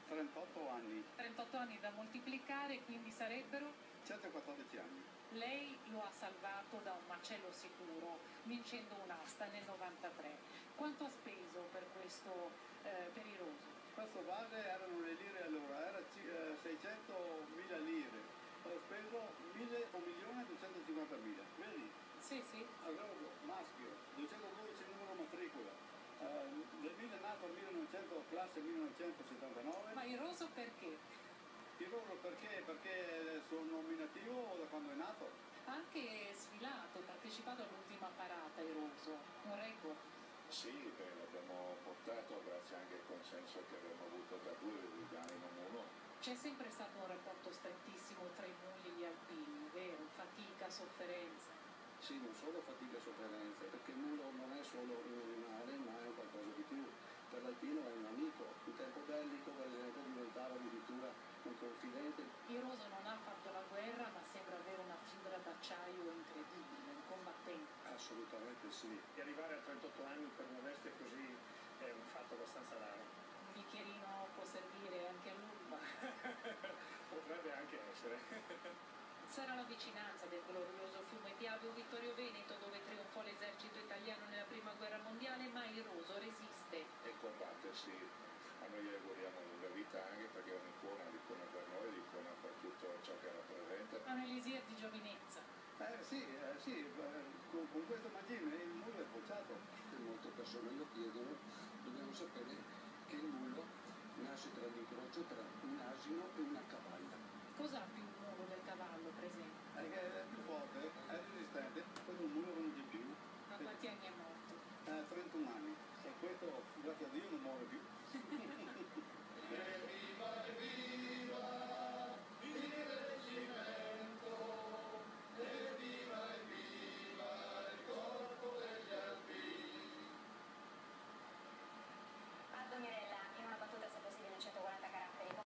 38 anni. 38 anni da moltiplicare, quindi sarebbero? 114 anni. Lei lo ha salvato da un macello sicuro, vincendo un'asta nel 93. Quanto ha speso per questo periroso? Questo vale erano le lire allora, era 600.000 lire. Ho speso 1.250.000, vedi? Sì, sì. Allora, maschio, 212 numero matricola, del nato 1900, classe 1979. Ma il roso perché? Il roso perché? Perché sono nominativo da quando è nato. Ha anche sfilato, partecipato all'ultima parata il roso, un record. Sì, l'abbiamo portato grazie anche al consenso che abbiamo avuto da due repubblicani, non uno. C'è sempre stato un rapporto strettissimo tra i mulli e gli alpini, vero? Fatica, sofferenza. Sì, non solo fatica e sofferenza, perché il mulo non è solo un animale, ma è un qualcosa di più. Per l'alpino è un amico. In tempo bellico, per esempio, diventava addirittura un confidente. Il roso non ha fatto la guerra, ma sembra avere una fibra d'acciaio incredibile, un combattente. Assolutamente sì. Di arrivare a 38 anni per una veste così è un fatto abbastanza raro. Un bicchierino può servire anche a l'urba. Potrebbe anche essere. Sarà la vicinanza del glorioso fiume Piave o Vittorio Veneto, dove trionfò l'esercito italiano nella prima guerra mondiale, ma il roso resiste. E combatte, sì. A noi gli auguriamo lunga vita anche perché è un'icona per noi, l'icona per tutto ciò che rappresenta. Ha un elisir di giovinezza. Sì, con questo mangime il mulo è bocciato. Molte persone lo chiedono, dobbiamo sapere che il mullo nasce tra l'incrocio tra un asino e una cavalla. Cos'ha più il mulo del cavallo, per esempio? Perché è più forte, è resistente, questo un mulo non di più. A quanti anni è morto? 31 anni. E questo, grazie a Dio, non muore